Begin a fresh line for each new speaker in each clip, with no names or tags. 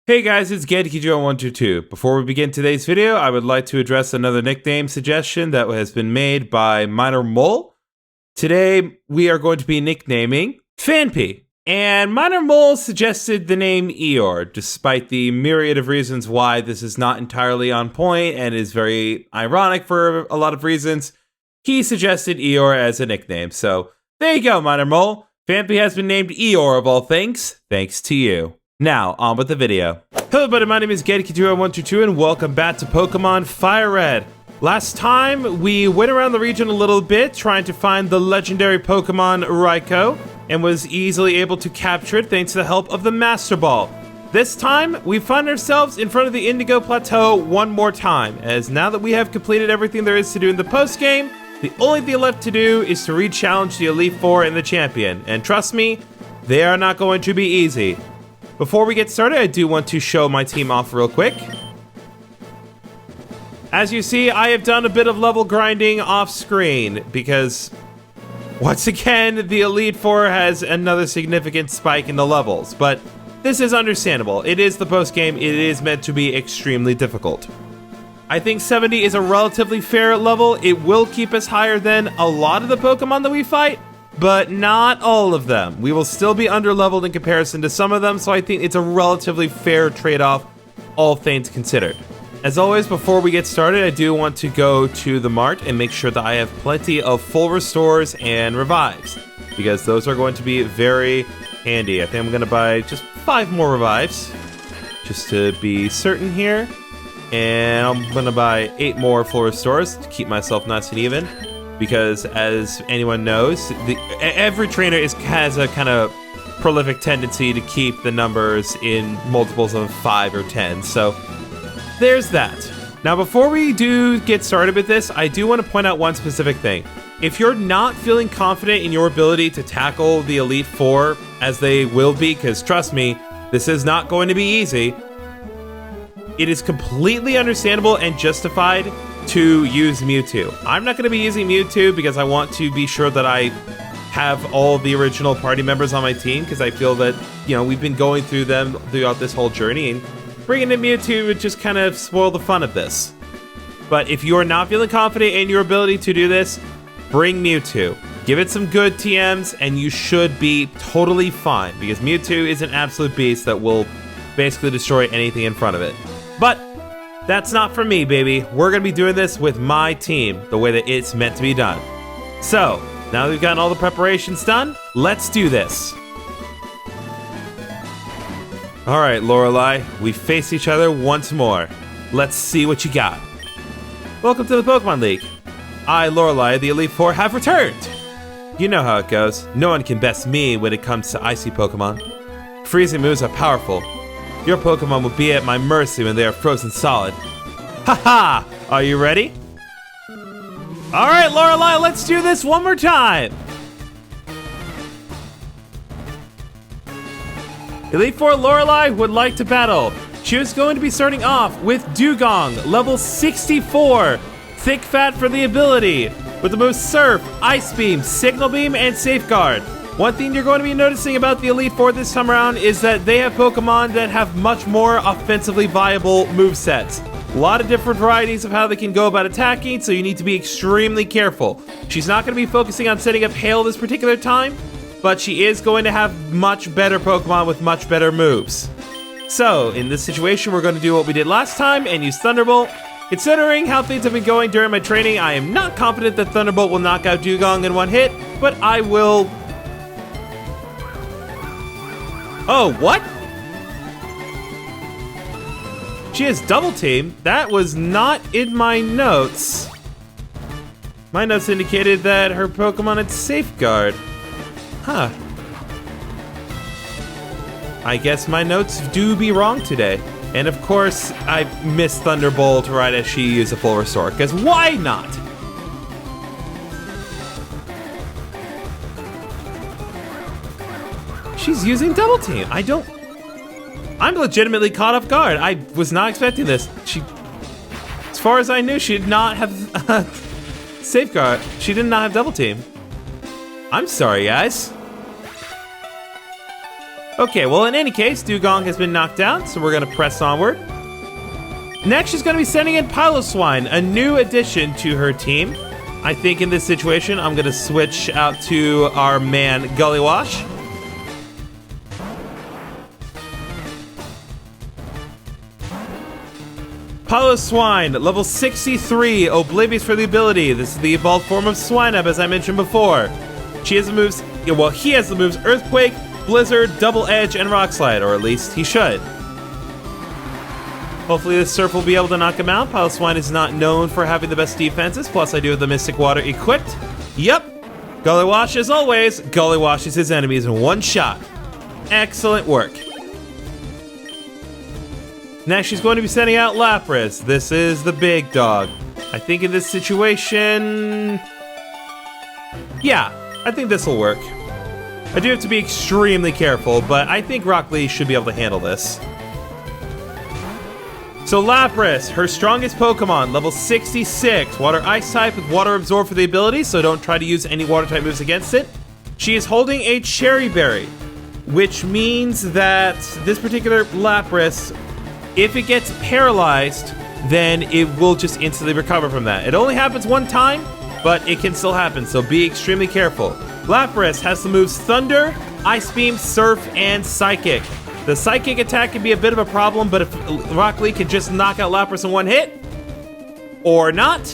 Hey guys, it's GetKijo122. Before we begin today's video, I would like to address another nickname suggestion that has been made by Minor Mole. Today, we are going to be nicknaming Fanpy. And Minor Mole suggested the name Eeyore, despite the myriad of reasons why this is not entirely on point and is very ironic for a lot of reasons. He suggested Eeyore as a nickname, so there you go, Minor Mole. Fanpy has been named Eeyore of all things, thanks to you. Now, on with the video. Hello everybody, my name is GetKijo122 and welcome back to Pokemon Fire Red. Last time, we went around the region a little bit trying to find the legendary Pokemon Raikou and was easily able to capture it thanks to the help of the Master Ball. This time, we find ourselves in front of the Indigo Plateau one more time, as now that we have completed everything there is to do in the post-game, the only thing left to do is to re-challenge the Elite Four and the Champion, and trust me, they are not going to be easy. Before we get started, I do want to show my team off real quick. As you see, I have done a bit of level grinding off screen because, once again, the Elite Four has another significant spike in the levels, but this is understandable. It is the post game, it is meant to be extremely difficult. I think 70 is a relatively fair level. It will keep us higher than a lot of the Pokemon that we fight, but not all of them. We will still be underleveled in comparison to some of them, so I think it's a relatively fair trade-off, all things considered. As always, before we get started, I do want to go to the mart and make sure that I have plenty of full restores and revives, because those are going to be very handy. I think I'm going to buy just 5 more revives, just to be certain here, and I'm going to buy 8 more full restores to keep myself nice and even. Because, as anyone knows, every trainer has a kind of prolific tendency to keep the numbers in multiples of 5 or 10. So, there's that. Now, before we do get started with this, I do want to point out one specific thing. If you're not feeling confident in your ability to tackle the Elite Four, as they will be, because trust me, this is not going to be easy, it is completely understandable and justified to use Mewtwo. I'm not going to be using Mewtwo because I want to be sure that I have all the original party members on my team, because I feel that, you know, we've been going through them throughout this whole journey, and bringing in Mewtwo would just kind of spoil the fun of this. But if you are not feeling confident in your ability to do this, bring Mewtwo. Give it some good TMs and you should be totally fine, because Mewtwo is an absolute beast that will basically destroy anything in front of it. But that's not for me, baby. We're going to be doing this with my team, the way that it's meant to be done. So, now that we've gotten all the preparations done, let's do this. Alright, Lorelei, we face each other once more. Let's see what you got. Welcome to the Pokemon League. I, Lorelei, the Elite Four, have returned. You know how it goes. No one can best me when it comes to icy Pokemon. Freezing moves are powerful. Your Pokemon will be at my mercy when they are frozen solid. Haha! Are you ready? Alright, Lorelei, let's do this one more time! Elite Four Lorelei would like to battle. She was going to be starting off with Dugong, level 64. Thick Fat for the ability, with the moves Surf, Ice Beam, Signal Beam, and Safeguard. One thing you're going to be noticing about the Elite Four this time around is that they have Pokemon that have much more offensively viable movesets. A lot of different varieties of how they can go about attacking, so you need to be extremely careful. She's not going to be focusing on setting up Hail this particular time, but she is going to have much better Pokemon with much better moves. So, in this situation, we're going to do what we did last time and use Thunderbolt. Considering how things have been going during my training, I am not confident that Thunderbolt will knock out Dugong in one hit, but I will... Oh, what? She has Double Team? That was not in my notes. My notes indicated that her Pokemon had Safeguard. Huh. I guess my notes do be wrong today. And of course, I missed Thunderbolt right as she used a full restore, because why not? She's using Double Team. I'm legitimately caught off guard. I was not expecting this. As far as I knew, she did not have Safeguard. She did not have Double Team. I'm sorry, guys. Okay, well, in any case, Dugong has been knocked down, so we're going to press onward. Next, she's going to be sending in Piloswine, a new addition to her team. I think in this situation, I'm going to switch out to our man, Gullywash. Piloswine, level 63, oblivious for the ability. This is the evolved form of Swinub, as I mentioned before. She has the moves, well, he has the moves Earthquake, Blizzard, Double Edge, and Rock Slide, or at least he should. Hopefully this Surf will be able to knock him out. Piloswine is not known for having the best defenses, plus I do have the Mystic Water equipped. Yep, Gullywash, as always, Gullywashes his enemies in one shot. Excellent work. Next, she's going to be sending out Lapras. This is the big dog. I think in this situation... yeah, I think this will work. I do have to be extremely careful, but I think Rock Lee should be able to handle this. So Lapras, her strongest Pokemon, level 66. Water Ice type with Water Absorb for the ability, so don't try to use any Water type moves against it. She is holding a Cherry Berry, which means that this particular Lapras, if it gets paralyzed, then it will just instantly recover from that. It only happens one time, but it can still happen, so be extremely careful. Lapras has the moves Thunder, Ice Beam, Surf, and Psychic. The Psychic attack can be a bit of a problem, but if Rock Lee can just knock out Lapras in one hit, or not,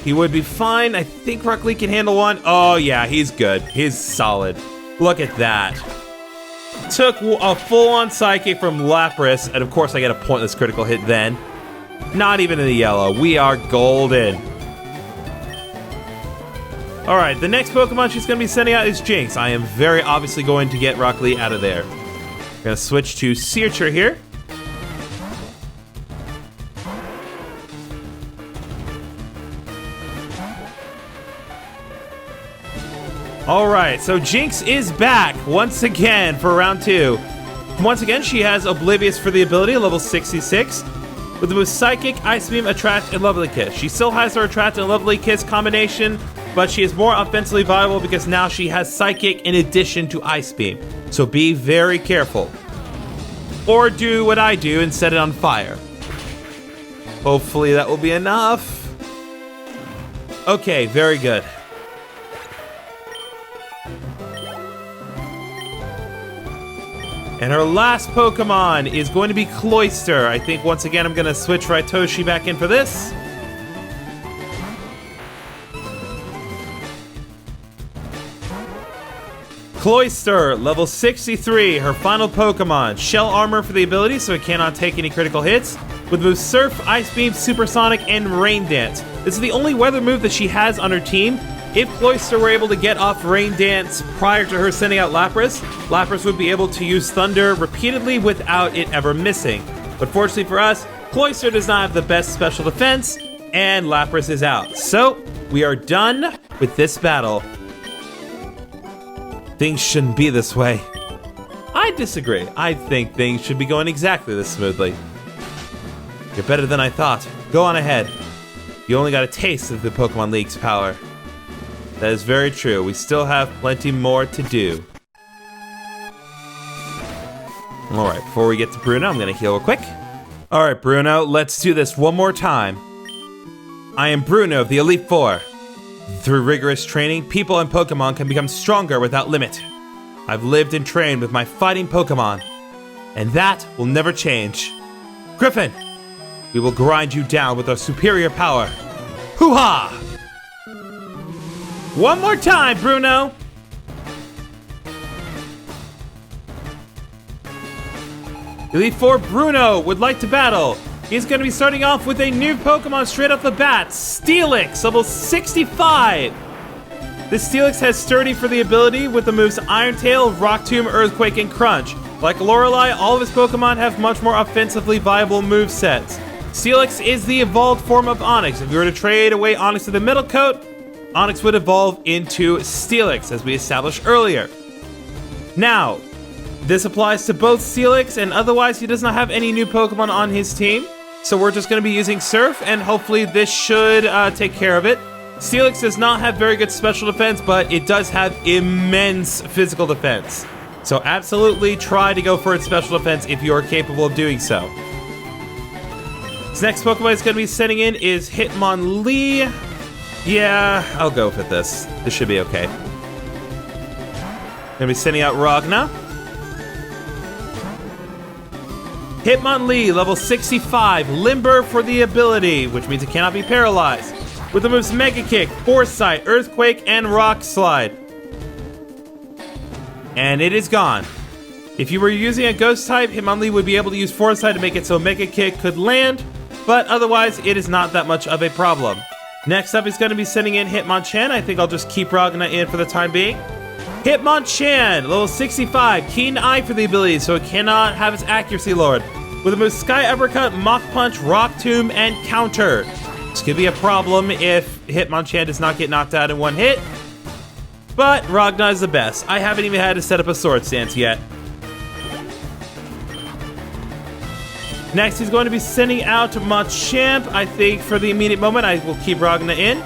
he would be fine. I think Rock Lee can handle one. Oh yeah, he's good. He's solid. Look at that. Took a full-on Psychic from Lapras, and of course I get a pointless critical hit then. Not even in the yellow. We are golden. Alright, the next Pokemon she's going to be sending out is Jinx. I am very obviously going to get Rock Lee out of there. I'm going to switch to Searcher here. Alright, so Jinx is back once again for round 2. Once again, she has Oblivious for the ability, level 66. With the moves Psychic, Ice Beam, Attract, and Lovely Kiss. She still has her Attract and Lovely Kiss combination, but she is more offensively viable because now she has Psychic in addition to Ice Beam. So be very careful. Or do what I do and set it on fire. Hopefully that will be enough. Okay, very good. And her last Pokemon is going to be Cloyster. I think once again I'm going to switch Raitoshi back in for this. Cloyster, level 63, her final Pokemon. Shell Armor for the ability, so it cannot take any critical hits. With moves Surf, Ice Beam, Supersonic, and Rain Dance. This is the only weather move that she has on her team. If Cloyster were able to get off Rain Dance prior to her sending out Lapras, Lapras would be able to use Thunder repeatedly without it ever missing. But fortunately for us, Cloyster does not have the best special defense, and Lapras is out. So, we are done with this battle. Things shouldn't be this way. I disagree. I think things should be going exactly this smoothly. You're better than I thought. Go on ahead. You only got a taste of the Pokemon League's power. That is very true. We still have plenty more to do. Alright, before we get to Bruno, I'm going to heal real quick. Alright, Bruno, let's do this one more time. I am Bruno of the Elite Four. Through rigorous training, people and Pokemon can become stronger without limit. I've lived and trained with my fighting Pokemon, and that will never change. Griffin, we will grind you down with our superior power. Hoo-ha! One more time, Bruno! Elite Four Bruno would like to battle. He's going to be starting off with a new Pokemon straight off the bat, Steelix, level 65. This Steelix has Sturdy for the ability with the moves Iron Tail, Rock Tomb, Earthquake, and Crunch. Like Lorelei, all of his Pokemon have much more offensively viable movesets. Steelix is the evolved form of Onix. If you were to trade away Onix to the middle coat, Onix would evolve into Steelix, as we established earlier. Now, this applies to both Steelix, and otherwise he does not have any new Pokemon on his team. So we're just going to be using Surf, and hopefully this should take care of it. Steelix does not have very good special defense, but it does have immense physical defense. So absolutely try to go for its special defense if you are capable of doing so. This next Pokemon it's going to be sending in is Hitmonlee. Yeah, I'll go with this. This should be okay. Going to be sending out Ragna. Hitmonlee, level 65, Limber for the ability, which means it cannot be paralyzed. With the moves Mega Kick, Foresight, Earthquake, and Rock Slide. And it is gone. If you were using a Ghost type, Hitmonlee would be able to use Foresight to make it so Mega Kick could land, but otherwise it is not that much of a problem. Next up is going to be sending in Hitmonchan. I think I'll just keep Ragna in for the time being. Hitmonchan, level 65, Keen Eye for the ability, so it cannot have its accuracy lowered. With the moves Sky Uppercut, Mach Punch, Rock Tomb, and Counter. This could be a problem if Hitmonchan does not get knocked out in one hit. But Ragna is the best. I haven't even had to set up a Sword Stance yet. Next, he's going to be sending out Machamp. I think for the immediate moment, I will keep Ragna in.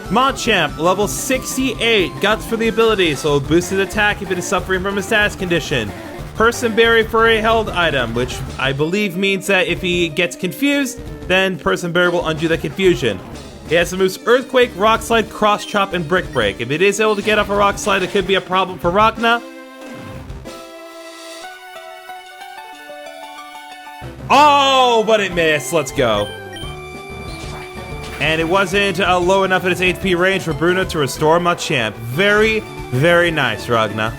Machamp, level 68, Guts for the ability, so boosted attack if it is suffering from a status condition. Person Berry for a held item, which I believe means that if he gets confused, then Person Berry will undo the confusion. It has the moves Earthquake, Rock Slide, Cross Chop, and Brick Break. If it is able to get off a Rock Slide, it could be a problem for Ragna. Oh, but it missed. Let's go. And it wasn't low enough in its HP range for Bruno to restore Machamp. Very, very nice, Ragna.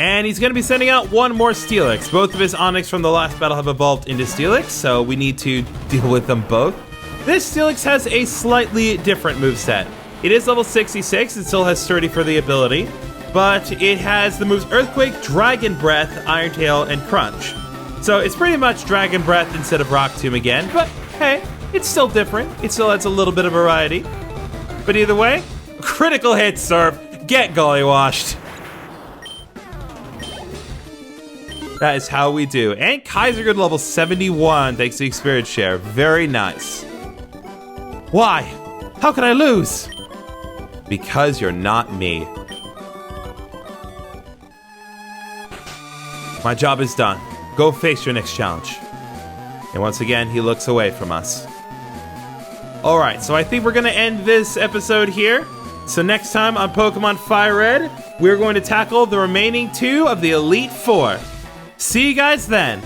And he's going to be sending out one more Steelix. Both of his Onix from the last battle have evolved into Steelix, so we need to deal with them both. This Steelix has a slightly different moveset. It is level 66, it still has Sturdy for the ability, but it has the moves Earthquake, Dragon Breath, Iron Tail, and Crunch. So it's pretty much Dragon Breath instead of Rock Tomb again, but hey, it's still different. It still adds a little bit of variety. But either way, critical hit, Surf. Get gollywashed. That is how we do. And Kaiser Good level 71, thanks to Experience Share. Very nice. Why? How can I lose? Because you're not me. My job is done. Go face your next challenge. And once again, he looks away from us. Alright, so I think we're going to end this episode here. So next time on Pokemon Fire Red, we're going to tackle the remaining two of the Elite Four. See you guys then.